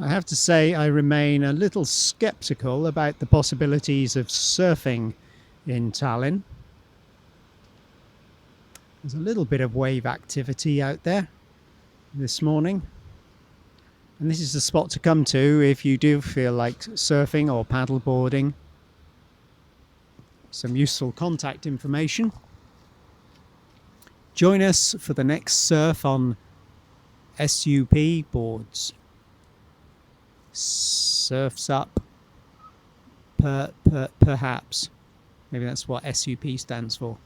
I have to say I remain a little sceptical about the possibilities of surfing in Tallinn. There's a little bit of wave activity out there this morning, and this is the spot to come to if you do feel like surfing or paddleboarding. Some useful contact information. Join us for the next surf on SUP boards. Surfs up, perhaps. Maybe that's what SUP stands for.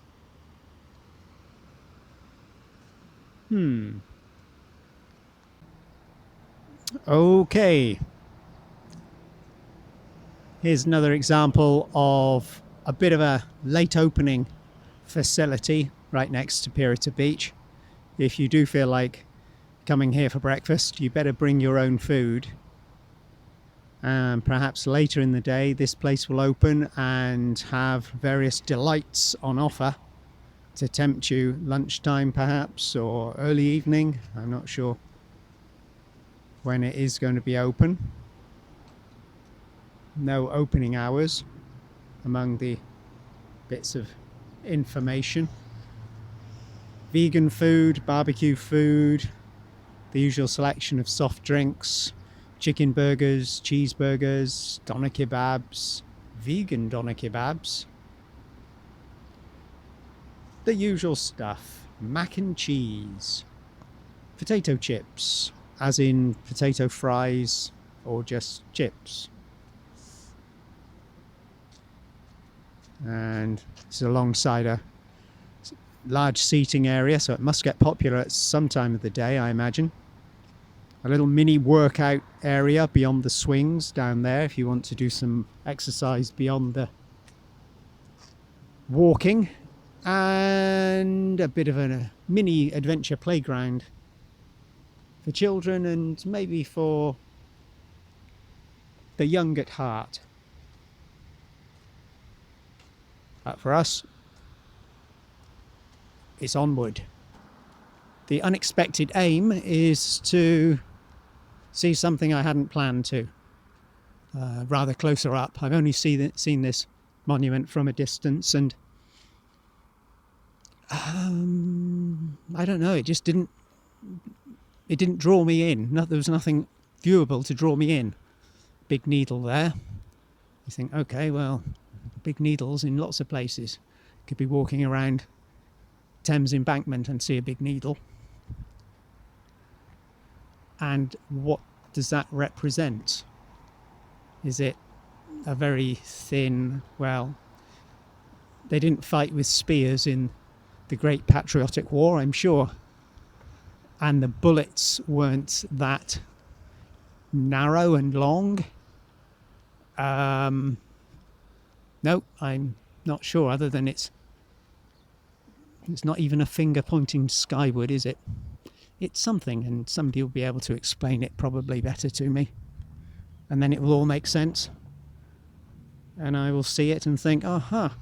Okay. Here's another example of a bit of a late opening facility right next to Pirita Beach. If you do feel like coming here for breakfast, you better bring your own food. And perhaps later in the day this place will open and have various delights on offer to tempt you, lunchtime perhaps, or early evening. I'm not sure when it is going to be open. No opening hours among the bits of information. Vegan food, barbecue food, the usual selection of soft drinks, chicken burgers, cheeseburgers, doner kebabs, vegan doner kebabs, the usual stuff, mac and cheese, potato chips, as in potato fries or just chips. And it's alongside a large seating area, so it must get popular at some time of the day, I imagine. A little mini workout area beyond the swings down there if you want to do some exercise beyond the walking, and a bit of a mini adventure playground for children and maybe for the young at heart. But for us, it's onward. The unexpected aim is to see something I hadn't planned to, rather closer up. I've only seen this monument from a distance, and I don't know, it just didn't draw me in. There was nothing viewable to draw me in. Big needle there. You think, okay, well, big needles in lots of places. Could be walking around Thames Embankment and see a big needle. And what does that represent? Is it a very thin, well, they didn't fight with spears in the Great Patriotic War, I'm sure, and the bullets weren't that narrow and long. No, I'm not sure, other than it's not even a finger pointing skyward, is it? It's something, and somebody will be able to explain it probably better to me, and then it will all make sense, and I will see it and think, aha,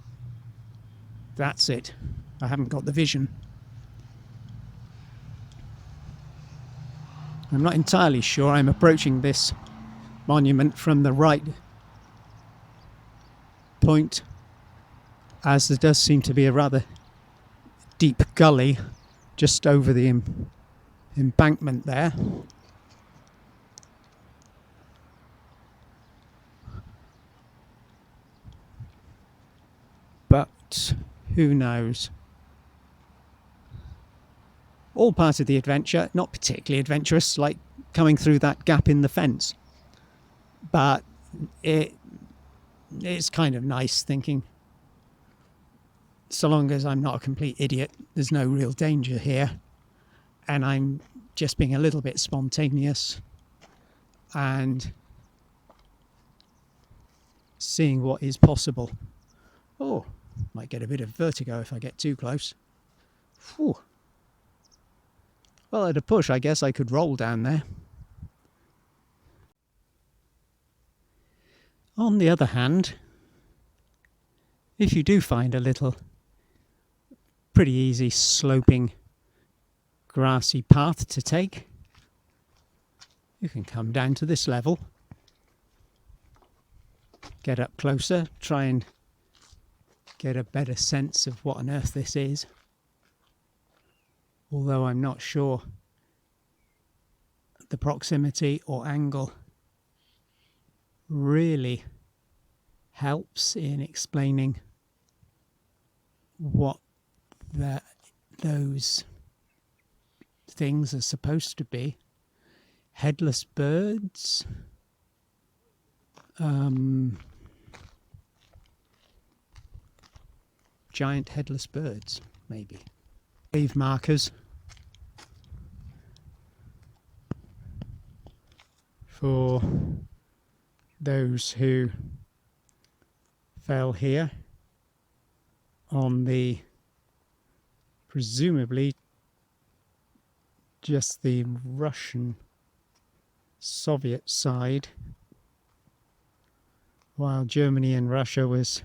that's it. I haven't got the vision. I'm not entirely sure I'm approaching this monument from the right point, as there does seem to be a rather deep gully just over the embankment there. But who knows? All part of the adventure, not particularly adventurous, like coming through that gap in the fence. But it's kind of nice thinking, so long as I'm not a complete idiot, there's no real danger here, and I'm just being a little bit spontaneous and seeing what is possible. Oh, might get a bit of vertigo if I get too close. Whew. Well, at a push, I guess I could roll down there. On the other hand, if you do find a little pretty easy sloping grassy path to take, You can come down to this level, get up closer, try and get a better sense of what on earth this is. Although I'm not sure the proximity or angle really helps in explaining what those things are supposed to be. Headless birds, giant headless birds, maybe. Wave markers for those who fell here on the presumably just the Russian Soviet side, while Germany and Russia was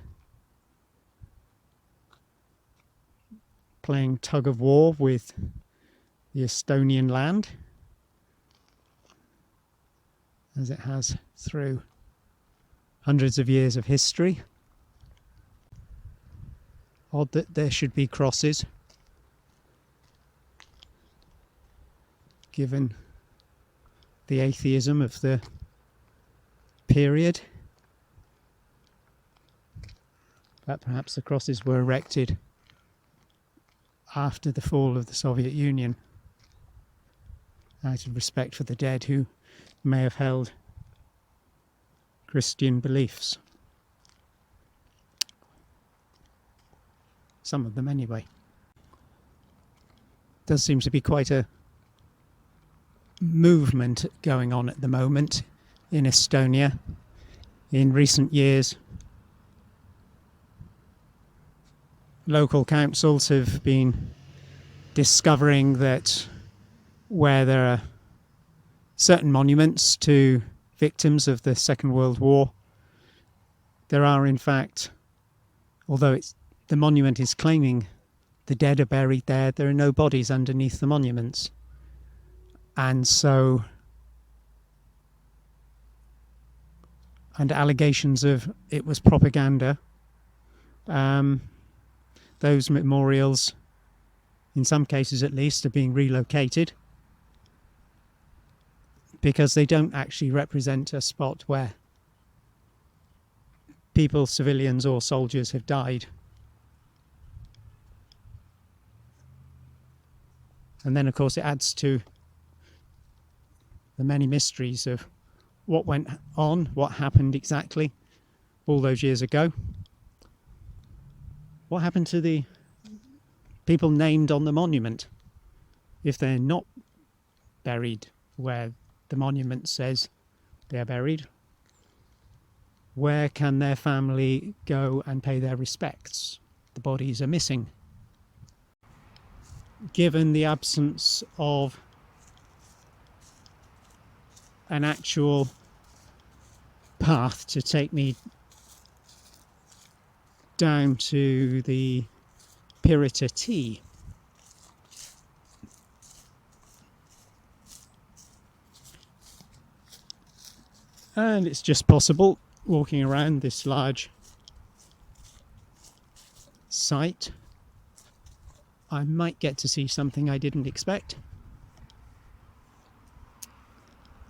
playing tug of war with the Estonian land, as it has through hundreds of years of history. Odd that there should be crosses, given the atheism of the period. But perhaps the crosses were erected after the fall of the Soviet Union, out of respect for the dead who may have held Christian beliefs. Some of them anyway. Does seem to be quite a movement going on at the moment in Estonia. In recent years, local councils have been discovering that where there are certain monuments to victims of the Second World War, there are in fact, although the monument is claiming the dead are buried there, there are no bodies underneath the monuments. And so, and allegations of it was propaganda, those memorials, in some cases at least, are being relocated because they don't actually represent a spot where people, civilians or soldiers, have died. And then, of course, it adds to the many mysteries of what went on, what happened exactly all those years ago. What happened to the people named on the monument? If they're not buried where the monument says they are buried, where can their family go and pay their respects? The bodies are missing. Given the absence of an actual path to take me down to the Pirita tea, and it's just possible walking around this large site I might get to see something I didn't expect.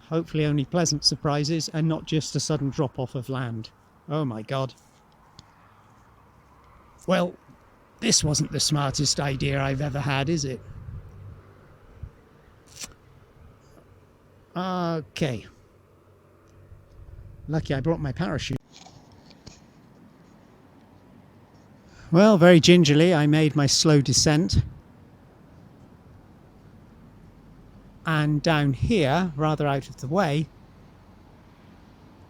Hopefully only pleasant surprises and not just a sudden drop off of land. Oh my god. Well, this wasn't the smartest idea I've ever had, is it? Okay. Lucky I brought my parachute. Well, very gingerly I made my slow descent. And down here, rather out of the way,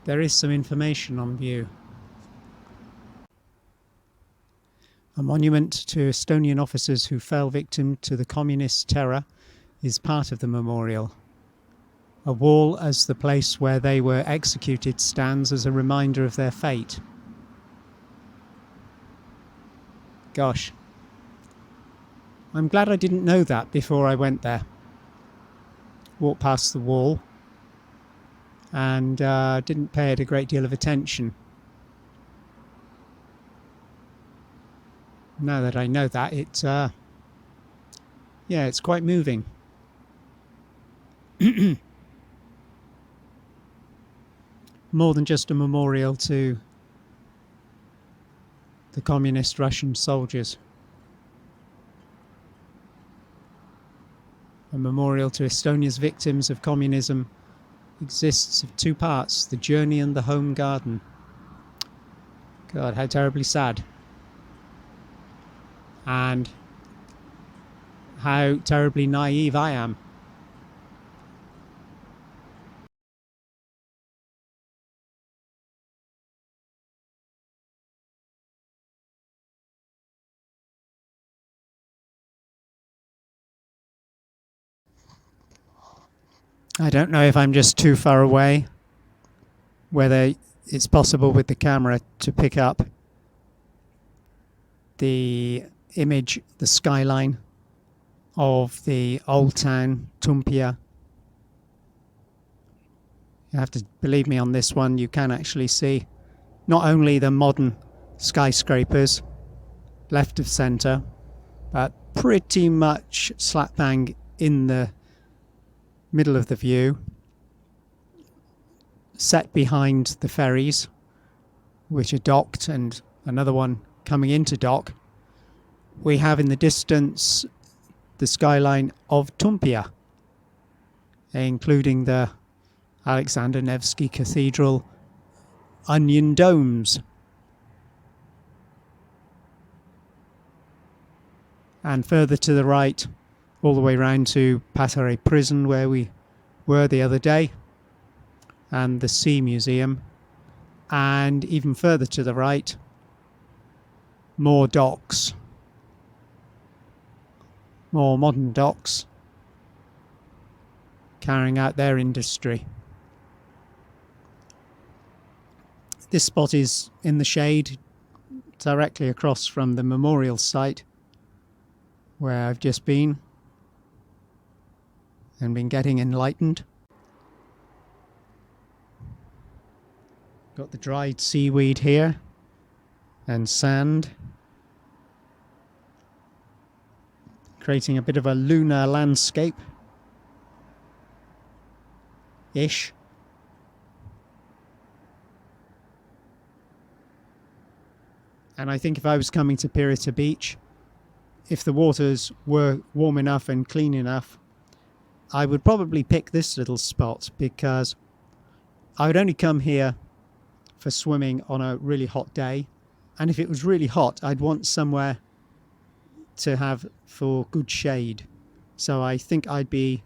there is some information on view. A monument to Estonian officers who fell victim to the communist terror is part of the memorial. A wall as the place where they were executed stands as a reminder of their fate. Gosh. I'm glad I didn't know that before I went there. Walked past the wall and didn't pay it a great deal of attention. Now that I know that, it's quite moving. More than just a memorial to the communist Russian soldiers. A memorial to Estonia's victims of communism exists of two parts, the journey and the home garden. God, how terribly sad. And how terribly naive I am. I don't know if I'm just too far away, whether it's possible with the camera to pick up the image, the skyline of the old town, Toompea. You have to believe me on this one, you can actually see not only the modern skyscrapers left of centre, but pretty much slap bang in the middle of the view, set behind the ferries, which are docked, and another one coming into dock. We have in the distance the skyline of Toompea, including the Alexander Nevsky Cathedral onion domes. And further to the right, all the way round to Pattare Prison, where we were the other day, and the Sea Museum, and even further to the right, more docks, more modern docks, carrying out their industry. This spot is in the shade, directly across from the memorial site where I've just been and been getting enlightened. Got the dried seaweed here and sand, creating a bit of a lunar landscape-ish. And I think if I was coming to Pirita Beach, if the waters were warm enough and clean enough, I would probably pick this little spot, because I would only come here for swimming on a really hot day. And if it was really hot, I'd want somewhere to have for good shade. So I think I'd be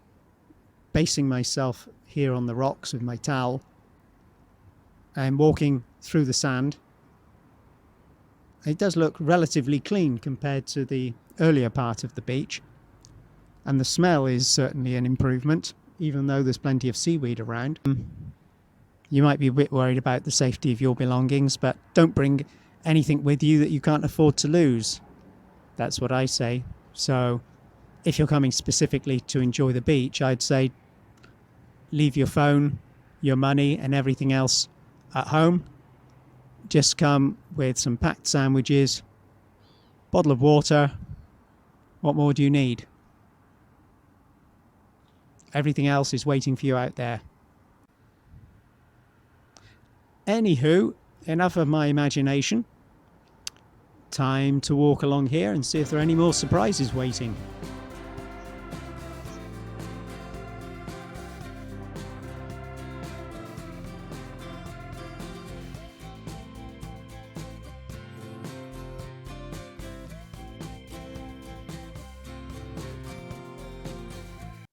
basing myself here on the rocks with my towel and walking through the sand. It does look relatively clean compared to the earlier part of the beach, and the smell is certainly an improvement, even though there's plenty of seaweed around. You might be a bit worried about the safety of your belongings, but don't bring anything with you that you can't afford to lose. That's what I say. So if you're coming specifically to enjoy the beach, I'd say leave your phone, your money and everything else at home. Just come with some packed sandwiches, bottle of water. What more do you need? Everything else is waiting for you out there. Anywho, enough of my imagination. Time to walk along here and see if there are any more surprises waiting.